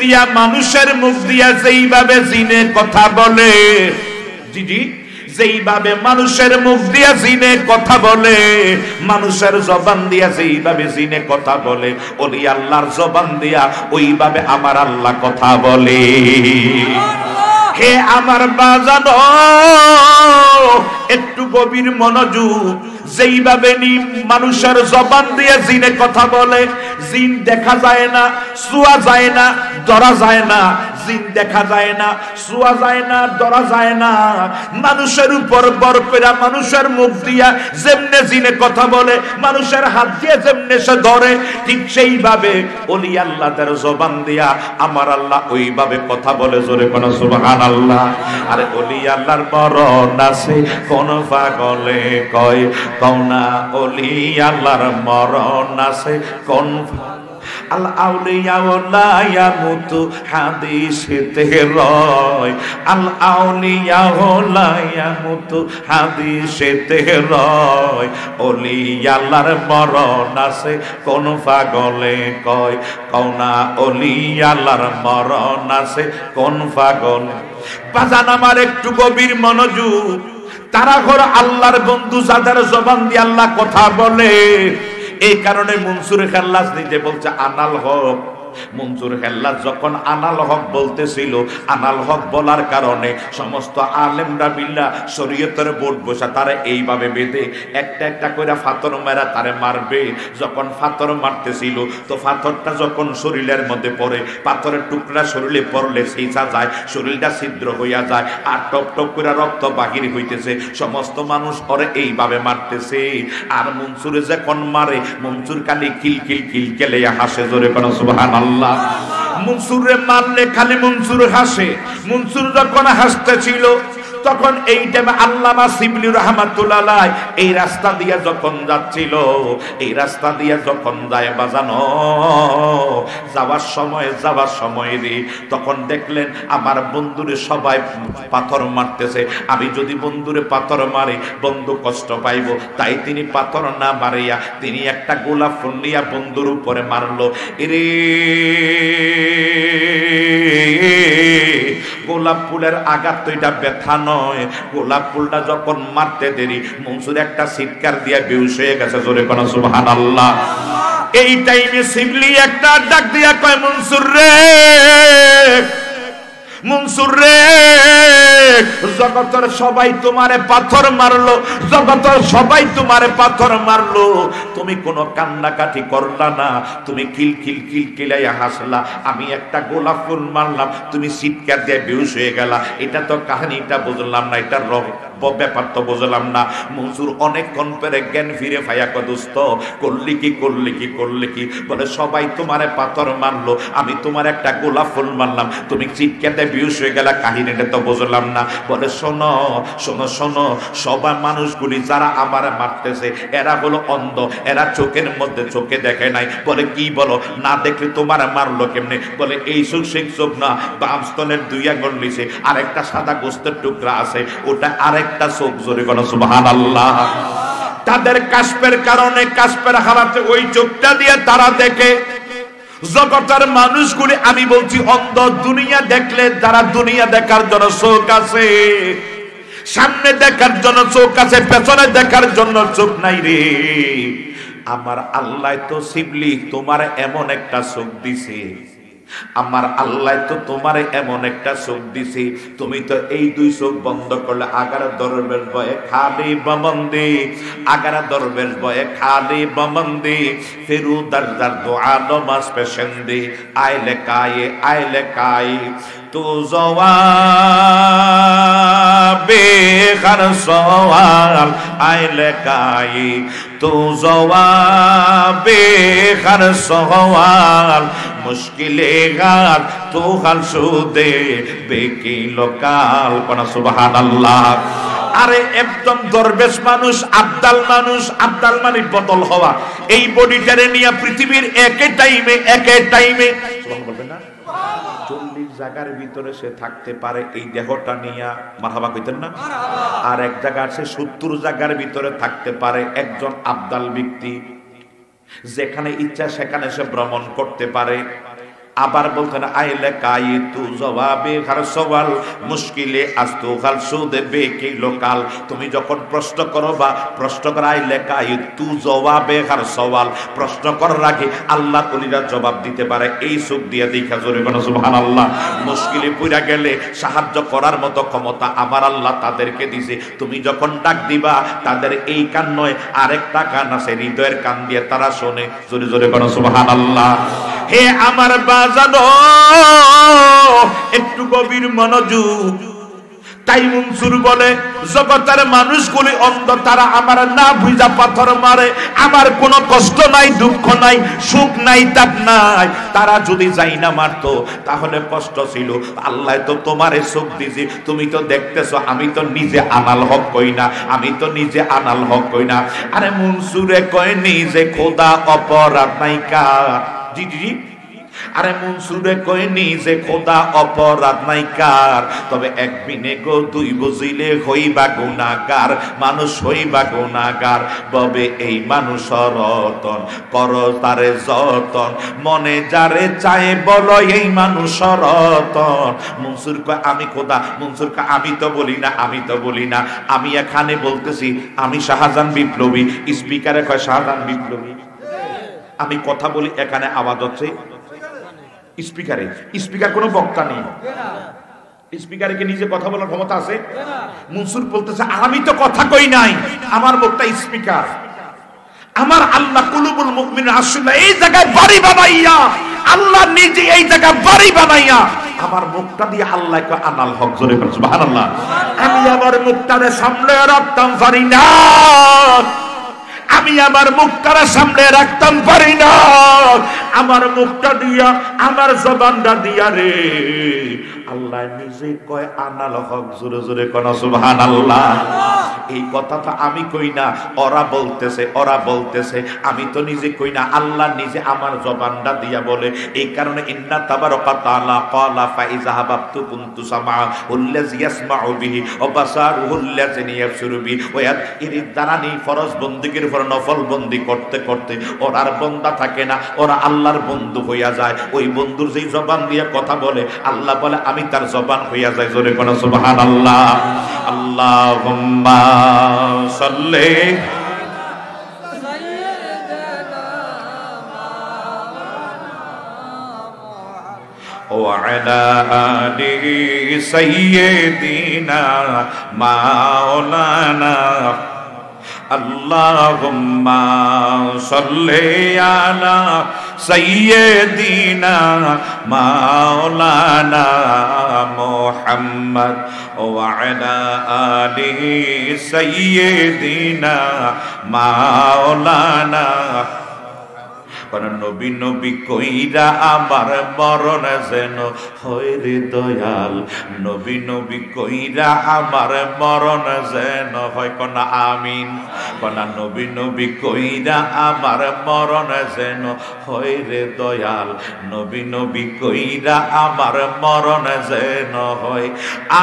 দিয়া মানুষের মুখ দিয়া যেইভাবে জিনে কথা বলে, জি জি, যেইভাবে মানুষের মুখ দিয়া জিনে কথা বলে, মানুষের জবান দিয়া যেইভাবে জিনে কথা বলে, ওলি আল্লাহর জবান দিয়া ওইভাবে আমার আল্লাহ কথা বলে। হে আমার বাজানো, একটু গভীর মনোযোগ। যেইভাবে মানুষের জবান দিয়ে জিনে কথা বলে, জিন দেখা যায় না, ছুঁয়া যায় না, ধরা যায় না। জিন দেখা যায় না, ছুঁয়া যায় না, ধরা যায় না। মানুষের উপর বর করে মানুষের মুখ দিয়া যেমনে জিনে কথা বলে, মানুষের হাত দিয়ে যেমনে সে ধরে, ঠিক সেইভাবে ওলি আল্লাহদের জবান দিয়া আমার আল্লাহ ওইভাবে কথা বলে। জোরে কোন সুবহানাল্লাহ। আরে ওলি আল্লাহর মরণ আছে কোন পাগলে কয়, কওনা ওলি আল্লাহর মরণ আছে কোন। আল আউলিয়া লা ইয়ামুতু হাদিসেতে রয়, আল আউলিয়া লা ইয়ামুতু হাদিসেতে রয়। ওলি আল্লাহর মরণ আছে কোন পাগলে কয়, কওনা ওলি আল্লাহর মরণ আছে কোন পাগলে। বাজান আমার একটু গভীর মনোযোগ। তারা ঘর আল্লাহর বন্ধু যাদের জবান দিয়ে আল্লাহ কথা বলে, এই কারণে মনসুর খাল্লাস নিজে বলছে আনাল হক। মনসুর খাল্লাস যখন আনাল হক বলতেছিল, আনাল হক বলার কারণে সমস্ত আলেমরা বিল্লাহ শরীয়তের বোর্ড বসা তারা এইভাবে বেঁধে একটা একটা করে ফাতর মেরা তারে মারবে। যখন ফাতর মারতেছিল তো ফাতরটা যখন শরীরের মধ্যে পড়ে, পাথরের টুকরা শরীরে পড়লে সেইসা যায়, শরীরটা ছিদ্র হইয়া যায়, আর টপ টপ করে রক্ত বাহির হইতেছে। সমস্ত মানুষ ওরে এইভাবে মারতেছে। আর মনসুরে যখন মারে, মনসুর খালি কিলকিল কিলকেলে হাসে। জোরে কোন সুবহানাল্লাহ। মনসুরে মারলে খালি মনসুর হাসে। মনসুর যখন হাসতেছিল তখন এই টাইমে আল্লামা শিবলি রাহমাতুল্লাহ আলাইহি এই রাস্তা দিয়ে যখন যাচ্ছিল, এই রাস্তা দিয়ে যখন যায় বাজানো, যাওয়ার সময় রে তখন দেখলেন আমার বন্ধুরে সবাই পাথর মারতেছে। আমি যদি বন্ধুরে পাথর মারি বন্ধু কষ্ট পাইব, তাই তিনি পাথর না মারিয়া তিনি একটা গোলাপ ফুল নিয়া বন্ধুর উপরে মারলো। এরে গোলাপ ফুলের আঘাত তো এটা ব্যথা নয়। গোলাপ ফুলটা যখন মারতে দেরি, মনসুর একটা চিৎকার দিয়া বেহুশ হয়ে গেছে। জোরে কোন সুবহানাল্লাহ। এই টাইমে শিবলি একটা ডাক দিয়া কয়, মনসুর রে, মনসুর রে, জগতের সবাই তোমারে পাথর মারলো, জগতের সবাই তোমারে পাথর মারলো, তুমি কোনো কান্নাকাটি করলা না, তুমি কিলকিল কিলকিলাইয়া হাসলা। আমি একটা গোলাপ ফুল মারলাম, তুমি চিৎকার দিয়ে বেহুশ হয়ে গেলা। এটা তো কাহিনীটা বুঝলাম না, এটার ব্যাপার তো বুঝলাম না। মনসুর অনেকক্ষণ পরে জ্ঞান ফিরে ভাইয়া কয়, দোস্ত করলি কি করলি কি করলি কি? বলে সবাই তোমারে পাথর মারলো, আমি তোমার একটা গোলাপ ফুল মারলাম, তুমি চিৎকার দিয়ে বেহুশ হয়ে গেলা। কাহিনীটা তো বুঝলাম না। বলে শোনো শোনো শোনো, সবাই মানুষগুলি যারা আমারে মারতেছে এরা হলো অন্ধ, এরা চোখের মধ্যে চোখে দেখে নাই। বলে কি বলো, না দেখলে তোমার মারলো কেমনে? বলে এই চোখ সেই চোখ না, বাম স্তনের 2 আঙ্গুল নিচে আরেকটা সাদা গোস্তের টুকরা আছে, ওটা আরেকটা চোখ। জোরে কোন সুবহানাল্লাহ। তাদের কাশপের কারণে, কাশপের হারাতে ওই চোখটা দিয়ে তারা দেখে। জগতের মানুষগুলি আমি বলছি অন্ধ। দুনিয়া দেখলে যারা দুনিয়া দেখার জন্য চোখ আছে, সামনে দেখার জন্য চোখ আছে, পেছনে দেখার জন্য চোখ নাই রে। আমার আল্লাহ তো শিবলি তোমার এমন একটা চোখ দিছে, আমার আল্লাহ তো তোমার এমন একটা চোখ দিছে, তুমি তো এই 2 চোখ বন্ধ করলে 11 দরবেশ বয়ে খালি বমন্দি, 11 দরবেশ বয়ে খালি বমন্দি, ফেরু দরদার দোয়া নমাজ পেশন্দি, আইলে কায়ে তো জওয়াবে হর সওয়াল, আইলে কায়ে তো জওয়াবে হর সওয়াল, মুশকিলে গার তো হাল সুদে বেকি লোকাল। কোন সুবহানাল্লাহ। আরে একদম দরবেশ মানুষ, আব্দাল মানুষ, আব্দাল মানে বদল হওয়া। এই বডিটারে নিয়ে পৃথিবীর একে টাইমে বলবেন না 40 জায়গার ভিতরে সে থাকতে পারে এই দেহটা নিয়ে, মারহাবা কইতেন না? আর এক জায়গা সে 70 জায়গার ভিতরে থাকতে পারে একজন আব্দাল ব্যক্তি। যেখানে ইচ্ছা সেখানে সে ভ্রমণ করতে পারে। আবার বলতেন আইলে কাই তু জবাবে হার সওয়াল মুশকিলে আস্তু খাল সুদে বেকি লোকাল। তুমি যখন প্রশ্ন করো বা প্রশ্ন করা আইলে কাই তু জবাবে হার সওয়াল, প্রশ্ন করার আগে আল্লাহর ওলিরা জবাব দিতে পারে, এই চোখ দিয়ে দেখা জোরে বলো সুবহানাল্লাহ। মুশকিলে পড়া গেলে সাহায্য করার মতো ক্ষমতা আমার আল্লাহ তাদেরকে দিয়েছে। তুমি যখন ডাক দিবা তাদের এই কান নয় আরেকটা কান আছে, হৃদয়ের কান দিয়ে তারা শোনে। জোরে জোরে বলো সুবহানাল্লাহ। হে আমার বাজানো একটু গভীর মনোযোগ। তাই মনসুর বলে জগতের মানুষগুলি অন্ধ, তারা আমার না বুঝা পাথর মারে, আমার কোনো কষ্ট নাই, দুঃখ নাই, সুখ নাই, তাপ নাই। তারা যদি যাই না মারতো তাহলে কষ্ট ছিল। আল্লাহ তো তোমারে সুখ দিয়েছে, তুমি তো দেখতেছো আমি তো নিজে আনাল হক কই না, আমি তো নিজে আনাল হক কই না। আরে মনসুরে কয় নিজে খোদা অপরাধ নাই কার। জি জি জি, আরে মনসুরে কই নিজে খোদা অপরাধ নাই কার, তবে এক বিনে গো দুই বুঝিলে হইবা গুনাহগার, মানুষ হইবা গুনাহগার। ববে এই মানুষ রতন কর তারে যতন, মনে যারে চায় বলো এই মানুষ রতন। মনসুর কয় আমি খোদা, মনসুর কয় আমি তো বলি না, আমি তো বলি না, আমি এখানে বলতেছি আমি শাহজাহান বিপ্লবী। স্পিকারে কয় শাহজাহান বিপ্লবী, আমি কথা বলি এখানে আওয়াজ হচ্ছে স্পিকারে। স্পিকার কোনো বক্তা নেই, স্পিকারে কি নিজে কথা বলার ক্ষমতা আছে? মনসুর বলতেছে আমি তো কথা কই নাই, আমার বক্তা স্পিকার। আমার আল্লাহ কুলুবুল মুমিনিন আসলে এই জায়গায় বাড়ি বানাইয়া, আল্লাহ নিজে এই জায়গায় বাড়ি বানাইয়া আমার মুখটা দিয়ে আল্লাহকে আনাল হক জোরে করে সুবহানাল্লাহ। আমি আমার মুখটারে সামনে রাখতাম পারি না, আমি আমার মুখটারে সামনে রাখতাম পারি না, আমার মুখটা দিয়া আমার জবানটা দিয়া রে আল্লাহ নিজে কয় আনাল হক জোরে জোরে কোন সুবহানাল্লাহ। এই কথা তো আমি কই না, ওরা বলতেছে, ওরা বলতেছে, আমি তো নিজে কই না, আল্লাহ নিজে আমার জবানটা দিয়া বলে। এই কারণে ইন্না তাবারাকা তাআলা ক্বালা ফাইযা হাবাতু কুনতু সামা আল্লাযী ইয়াসমাউ বিহি ওয়া বাসারুহু আল্লাযী ইয়াবসুরু বিহি ওয়া এর দ্বারা নেই ফরজ বন্দেগীর পর নফল বন্দি করতে করতে ওরার বন্দা থাকে না, ওরা আল্লাহর বন্ধু হইয়া যায়। ওই বন্ধুর যেই জবান দিয়ে কথা বলে আল্লাহ বলে আমি তার জবান হইয়া যায়। জোরে কোন সুবহানাল্লাহ। আল্লাহুম্মা সাল্লি وعلى آل سيدنا مولانا اللهم صل على سيدنا مولانا محمد وعلى آل سيدنا مولانا। নবী নবী কইরা আমার মরণ যেন হয় রে দয়াল, নবী নবী কইরা আমার মরণ যেন হয় কোন আমিন। কোন নবী নবী কইরা আমার মরণ যেন হয় রে দয়াল, নবী নবী কইরা আমার মরণ যেন হয়।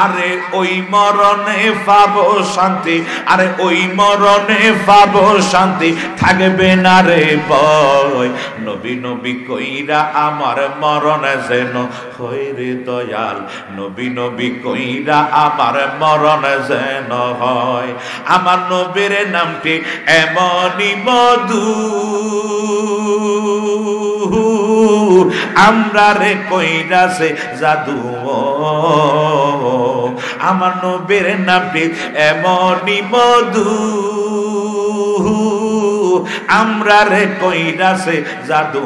আরে ওই মরণে পাবো শান্তি, আরে ওই মরণে পাবো শান্তি, থাকবে না রে ভয়। নবী নবী কইরা আমার মরণ যেন হয় রে দয়াল, নবী নবী কইরা আমার মরণ যেন হয়। আমার নবীর নামটি এমনই মধু, আমরা রে কইরাছে জাদু। আমার নবীর নামটি এমনই মধু, আমরা রে কইরাছে জাদু।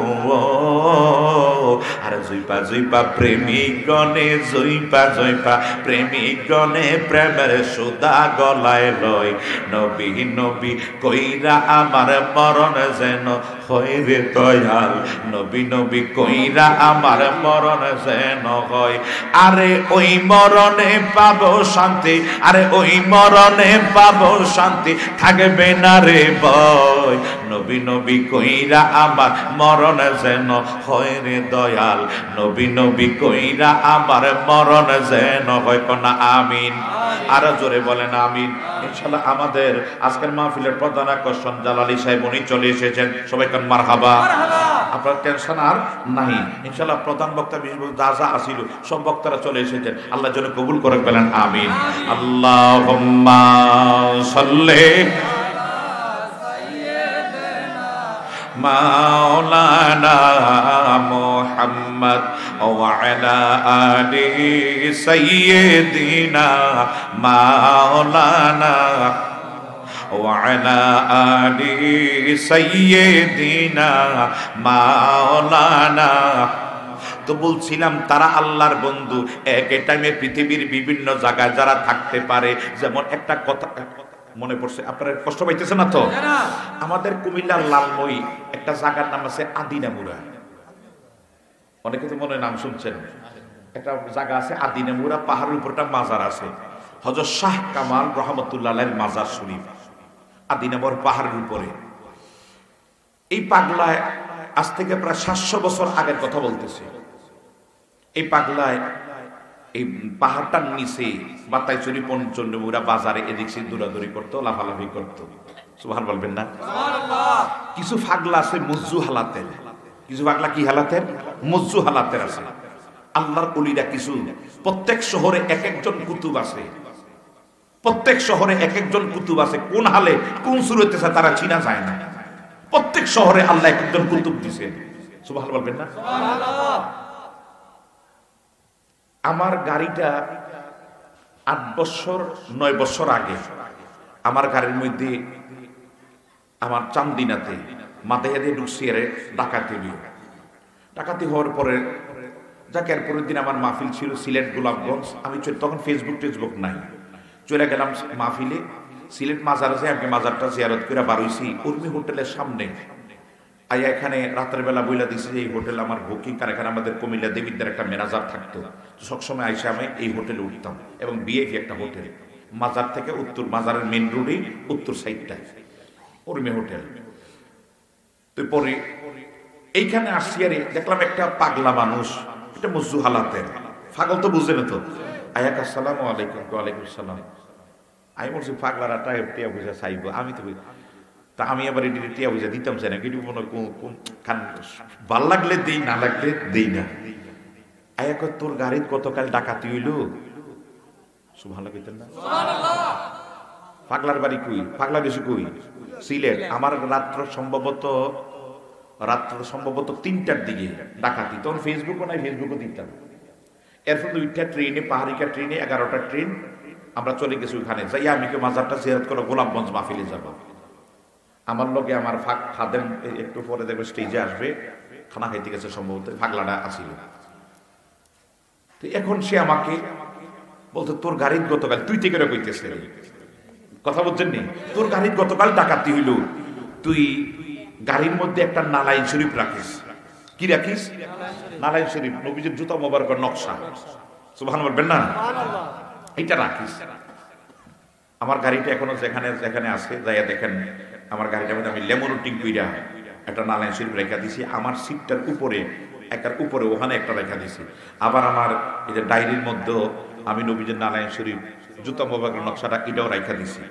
আর জুইপা জুইপা প্রেমিক গনে, জুইপা জুইপা প্রেমিক গনে প্রেমের সুদা গলায় লয়। নবী নবী কইরা আমার মরণ যেন হয় রে দয়াল, নবী নবী কইরা আমার মরণ যেন হয়। আরে ওই মরণে পাবো শান্তি, আরে ওই মরণে পাবো শান্তি, থাকবে না রে ভয়। নবী নবী কইরা আমার মরণ যেন হয় রে দয়াল, নবী নবী কইরা আমার মরণ যেন হয় কোন আমিন। আরো জোরে বলেন আমিন। ইনশাআল্লাহ আমাদের আজকের মাহফিলের প্রধান আকর্ষণ জালালী সাহেব, উনি চলে এসেছেন, সবাই কোন মারহাবা। আপনার টেনশন আর নাই ইনশাআল্লাহ। প্রধান বক্তা যা যা আসিল সব বক্তারা চলে এসেছেন, আল্লাহ যেন কবুল করে ফেলেন, আমিন। আল্লাহুম্মা সাল্লি মাওলানা মুহাম্মদ ওয়া আলা আলি সাইয়্যিদিনা মাওলানা ওয়া আলা আলি সাইয়্যিদিনা মাওলানা। তো বলছিলাম তারা আল্লাহর বন্ধু। এক টাইমে পৃথিবীর বিভিন্ন জায়গায় যারা থাকতে পারে, যেমন একটা কথা মনে পড়ছে, আপনারা কষ্ট পাইতেছে না তো? আমাদের কুমিল্লার লালমই একটা জায়গার নাম আছে আদিনামুরা, অনেকে তো মনে নাম শুনছেন। একটা জায়গা আছে আদিনামুরা, পাহাড়ের উপরটা মাজার আছে, হযরত শাহ কামাল রহমতুল্লাহ আলাইহির মাজার শরীফ আদিনামুর পাহাড়ের উপরে। এই পাগলায় আজ থেকে প্রায় 700 বছর আগের কথা বলতেছে। এই পাগলায় এই পাহাড়টার নিচে বাতাইচুরি পঞ্চন্ডমুরা বাজারে এদিক সে দৌড়াদৌড়ি করতো, লাফালাফি করতো। সুবহান বলবেন না? কিছু পাগলা আছে মুজ্জু হালাতের, কিছু পাগলা কি হালাতের? মুজ্জু হালাতের আছে। আল্লাহর ওলিরা কিছু, প্রত্যেক শহরে এক একজন কুতুব আছে, প্রত্যেক শহরে এক একজন কুতুব আছে। কোন হালে কোন সুরতে তারা চিনা যায় না। প্রত্যেক শহরে আল্লাহ এক একজন কুতুব দিয়েছেন। সুবহান বলবেন না? আমার গাড়িটা 8 বছর 9 বছর আগে আমার গাড়ির মধ্যে আমার চান্দিনাতে মাথায় দিয়ে ঢুকছি ডাকাতি হইল। ডাকাতি হওয়ার পরে যাকে এরপরের দিন আমার মাহফিল ছিল সিলেট গোলাপগঞ্জ। আমি তখন ফেসবুক নাই, চলে গেলাম মাহফিলে সিলেট মাজার আছে। আমি মাজারটা জিয়ারত করে বারইছি উর্মি হোটেলের সামনে। আইয়া এখানে রাতের বেলা বইলা দিছে যে এই হোটেল আমার বুকিং, কারণ এখানে আমাদের কুমিল্লা দেবীদের একটা ম্যানেজার থাকতো। সবসময় আইসা আমি এই হোটেলে উঠতাম, এবং বিএফি একটা হোটেল মাজার থেকে উত্তর, মাজারের মেন রোডে উত্তর সাইডটায় উর্মি হোটেল। তো পরে এইখানে আসছি আর দেখলাম একটা পাগলা মানুষ, এটা মুজ্জু হালাতের পাগল, তো বুঝে না তো। আয়াক আসসালামু আলাইকুম। ওয়ালাইকুম সালাম। আমি বলছি পাগলারা টিয়া বুঝা চাইব, আমি তো তা আমি আবার এটি টিয়া বুঝা দিতাম চাই না, কিন্তু মনে ভাল লাগলে দেই, না লাগলে দেই না। আয়াক তোর গাড়ির গতকাল ডাকাতি হইল। সুবহানাল্লাহ কইতেন না? পাগলার বাড়ি কই? পাগলা বেশি কই? সিলেট। আমার রাত্র সম্ভবত 3টার দিকে ডাকাতি। তখন ফেসবুকও নাই, ফেসবুকও দিতাম। এরপর 2টা ট্রেনে, পাহাড়িকা ট্রেনে, 11টা ট্রেন আমরা চলে গেছি ওখানে। যাই আমি মাজারটা জিয়ারত করে গোলাপগঞ্জ মাহফিলে যাব। আমার লগে আমার খাদেম একটু পরে দেখবে স্টেজে আসবে, খানা খাইতে গেছে সম্ভবত, পাগলাটা আসিল। তো এখন সে আমাকে বলতো তোর গাড়ির গতকাল, তুই থেকে কইতেছে কথা বলছেন নি, তোর গাড়ির গতকাল ডাকাতি হইল, তুই গাড়ির মধ্যে একটা নালাইন শরীফ রাখিস। কি রাখিস? নালাইন শরীফ, নবীজির জুতা মোবারকের নকশা। সুবহান বলবেন না? এটা রাখিস। আমার গাড়িটা এখনো যেখানে আছে যাইয়া দেখেন, আমার গাড়িটার মধ্যে আমি লেমন টিং কইরা একটা নালাইন শরীফ রেখা দিছি। আমার সিটটার উপরে ওখানে একটা রেখা দিছি। আবার আমার এই যে ডায়েরির মধ্যে আমি নবীজির নালাইন শরীফ জুতা মোবারকের নকশাটা এটাও রেখা দিছি।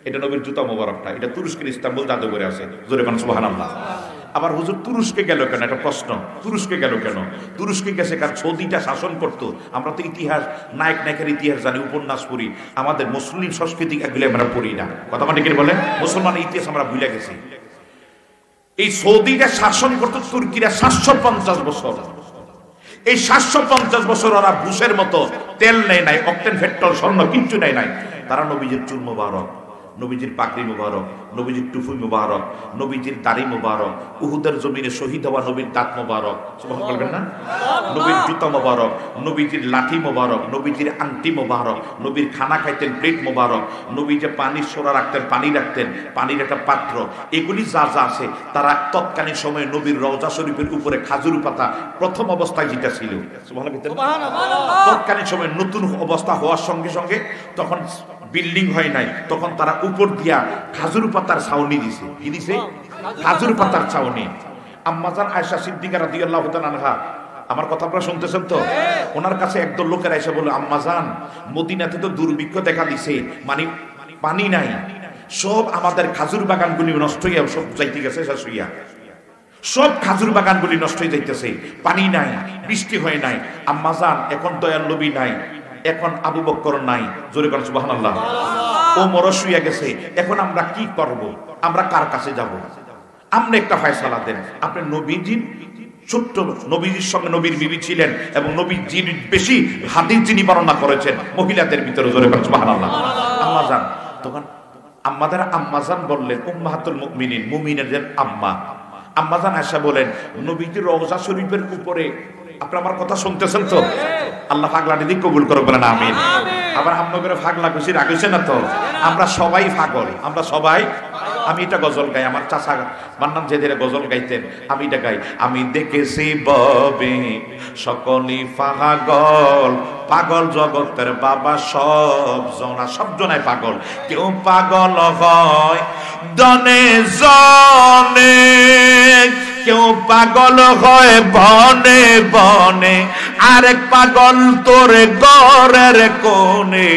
এটা নবীর জুতা মোবারকটা, এটা তুরস্কের ইস্তাম্বুল জাদুঘরে আছে। জোরে বলেন সুবহানাল্লাহ। আবার হুজুর তুরস্কে গেল কেন? একটা প্রশ্ন, তুরস্কে গেল কেন? তুরস্কে গেছে কারণ সৌদিটা শাসন করতো। আমরা তো ইতিহাস, নায়কের ইতিহাস জানি, উপন্যাস পড়ি, আমাদের মুসলিম সংস্কৃতি এগুলো আমরা পড়ি না। কথা মানে কি বলেন? মুসলমানের ইতিহাস আমরা ভুলে গেছি। এই সৌদিটা শাসন করতো তুর্কিরা 750 বছর। এই 750 বছর ওরা বুশের মতো তেল নেয় নাই, অক্টেন, পেট্রোল, স্বর্ণ কিচ্ছু নেয় নাই। তারা নবীজির চুল মোবারক, নবীজির পাগড়ি মুবারক, নবীজির টুফি মুবারক, নবীজির দাড়ি মুবারক, উহুদের জমিনে শহীদ হওয়া নবীর দাঁত মুবারক, সুবহানাল্লাহ বলবেন না? নবীর জুতা মুবারক, নবীজির লাঠি মুবারক, নবীজির আংটি মুবারক, নবীর খানা খাইতেন প্লেট মুবারক, নবী যে পানির সোরা রাখতেন, পানি রাখতেন, পানির একটা পাত্র, এগুলি যা যা আছে তারা তৎকালীন সময়ে নবীর রওজা শরীফের উপরে খাজুর পাতা প্রথম অবস্থায় যেটা ছিল, সুবহানাল্লাহ, তৎকালীন সময়ে নতুন অবস্থা হওয়ার সঙ্গে সঙ্গে তখন বিল্ডিং হয় নাই, তখন তারা উপর দিয়া খাজুর পাতার ছাউনি দিছে। কি দিছে? খাজুর পাতার ছাউনি। আম্মাজান আয়েশা সিদ্দিকা রাদিয়াল্লাহু তাআলা আনহা, আমার কথা আপনারা শুনতেছেন তো? ওনার কাছে একদল লোকেরা এসে বলে, আম্মাজান মদিনাতে তো দুর্ভিক্ষ দেখা দিছে, মানে পানি নাই, সব আমাদের খাজুর বাগানগুলি নষ্ট হইয়া সব যাইতে গেছে শেষ হইয়া। সব খাজুর বাগানগুলি নষ্ট হয়ে যাইতেছে, পানি নাই, বৃষ্টি হয় নাই। আম্মা জান এখন দয়াল নবী নাই, এখন আবু বকর নাই, জোরে করেন সুবহানাল্লাহ। ওমর শুয়ে গেছে, এখন আমরা কি করব? আমরা কার কাছে যাব? আপনি একটা ফয়সালা দেন। আপনি নবীজির ছোট্ট নবীজির সঙ্গে নবীর বিবি ছিলেন এবং নবীজির বেশি হাদিস যিনি বর্ণনা করেছেন মহিলাদের ভিতরে, জোরে করেন সুবহানাল্লাহ। আম্মা জান তখন আম্মাদের আম্মা জান বললেন, উম্মাহাতুল মুমিনিন, মুমিনদের আম্মা, আম্মা জান আয়েশা বলেন, নবীজির রওজা শরীফের উপরে, আপনি আমার কথা শুনতেছেন তো? আল্লাহ পাগলাটি দিক কবুল করুক, বলেন আমিন। আবার আপনাদের পাগলা খুশি রাখছে না তো? আমরা সবাই পাগল, আমরা সবাই। আমি এটা গজল গাই, আমার চাচা মান্নান যেদের গজল গাইতেন, আমি এটা গাই। আমি দেখেছি ববে সকলি পাগল, পাগল জগতের বাবা সব জনায় পাগল। কেউ পাগল হয় দনে জনে, কেউ পাগল হয় বনে বনে, আরেক পাগল তোর ঘরের কোণে,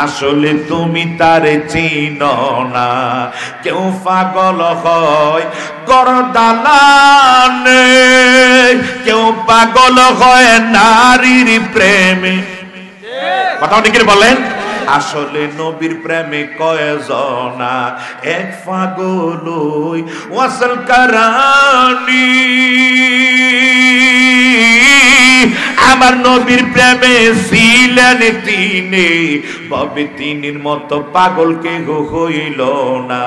আসলে তুমি তারে চিনো না। কেউ পাগল হয় গরদালানে, কেউ পাগল হয় নারীর প্রেমে। কথা ঠিক বলেন? আসলে নবীর প্রেমে কয়জনা, এক পাগল ওয়াসল কারানি। আমার নবীর প্রেমে ছিলেন তিনি, ববে তিনির মতো পাগল কেহ হইল না।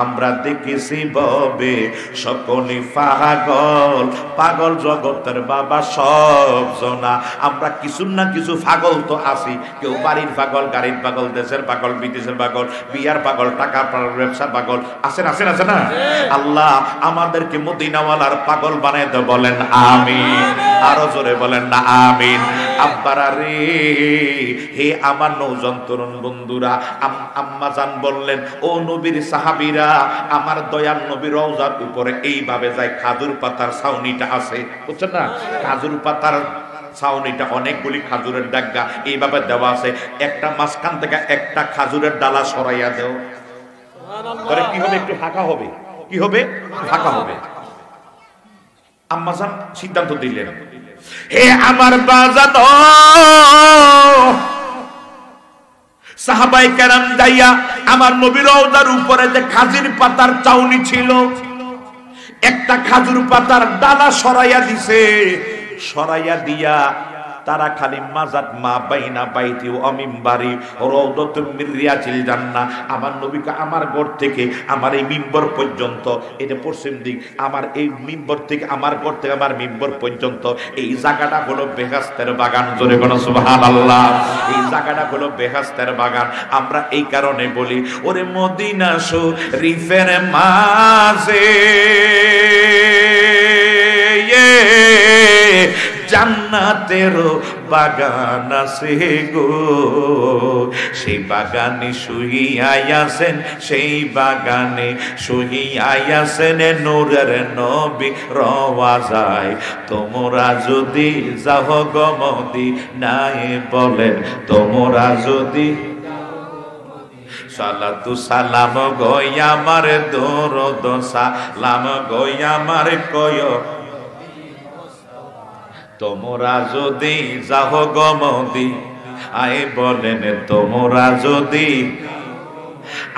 আমরা দেখেছি ববে সকলে পাগল, পাগল জগতের বাবা সব জনা। আমরা কিছু না কিছু পাগল তো আছি, কেউ বাড়ির পাগল, গাড়ির পাগল, দেশের পাগল, বিদেশের পাগল, বিয়ার পাগল, টাকা পাগল, ব্যবসার পাগল, আছেন আছেন আছে না? আল্লাহ আমাদেরকে মদিনাওয়ালার পাগল বানায় দাও, বলেন আমিন। আরো জোরে বলেন না আমিন। আব্বারা রে, হে আমার নৌজন তরুণ বন্ধুরা, আম্মা জান বললেন, ও নবীর সাহাবীরা, আমার দয়াল নবীর রওজার উপরে এইভাবে যায় খাজুর পাতার ছাউনিটা আছে, বুঝছেন না? খাজুর পাতার ছাউনিটা অনেকগুলি খাজুরের ডাগা এইভাবে দেওয়া আছে, একটা মাঝখান থেকে একটা খাজুরের ডালা সরাইয়া দেও, তাহলে কি হবে? একটু ফাঁকা হবে। কি হবে? ফাঁকা হবে। আম্মা জান সিদ্ধান্ত দিলেন, হে আমার বাজান, সাহাবায়ে কেরাম যাইয়া আমার নবীর রওজার উপরে যে খাজুর পাতার চাউনি ছিল, একটা খাজুর পাতার ডালা সরাইয়া দিছে। সরাইয়া দিয়া তারা খালি মাজাত মা বাইনা বাইতি ও মিম্বারি রাউদাতুম মির রিয়াজিল জান্নাহ, আমার নবীকে আমার ঘর থেকে আমার এই মিম্বর পর্যন্ত, এটা পশ্চিম দিক, আমার এই মিম্বর থেকে আমার ঘর থেকে আমার মিম্বর পর্যন্ত এই জায়গাটা হলো বেহেশতের বাগান। জোরে বলো সুবহানাল্লাহ। এই জায়গাটা হলো বেহেশতের বাগান। আমরা এই কারণে বলি, ওরে মদিনা শরীফের মাঝে জান্নাতের বাগান আছে গো, সেই বাগানে শুইয়াছেন, সেই বাগানে শুইয়াছেন নূরের নবী রওজায়। তোমরা যদি যাও গো মদিনায়, বলেন তোমরা যদি সালাতু সালাম গো আমার দরুদ সালাম গো আমার কয়, তোমরা যদি যাও গো মদিনায়, বলেন তোমরা যদি,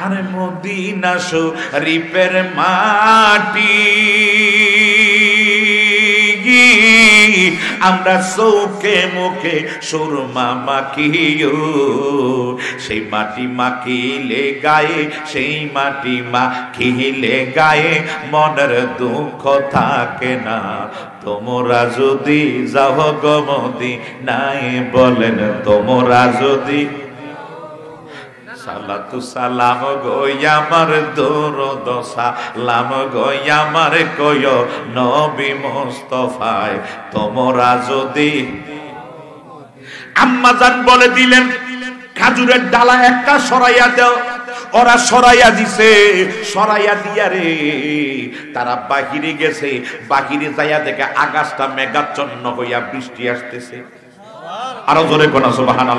আরে মদিনা শরীফের মাটি আমরা চোখে মুখে সুরমা মাখিও, সেই মাটি মাখিলে গায়ে, সেই মাটি মাখিলে গায়ে মনের দুঃখ থাকে না। তোমরা যদি যাও গো মদিনায়, বলেন তোমরা যদি, সালাতু সালাম গো আমার দরুদ সালাম গো আমার কয় নবী মুস্তাফায়, তোমরা যদি। আম্মা জান বলে দিলেন, খাজুরের ডালা একটা সরাইয়া দাও। ওরা সরাইয়া দিছে। সরাইয়া দিয়া রে তারা বাহিরে গেছে। বাহিরে যাইয়া দেখে আকাশটা মেঘাচ্ছন্ন হইয়া বৃষ্টি আসতেছে। আরো জোরে কোন সুবহানাল্লাহ।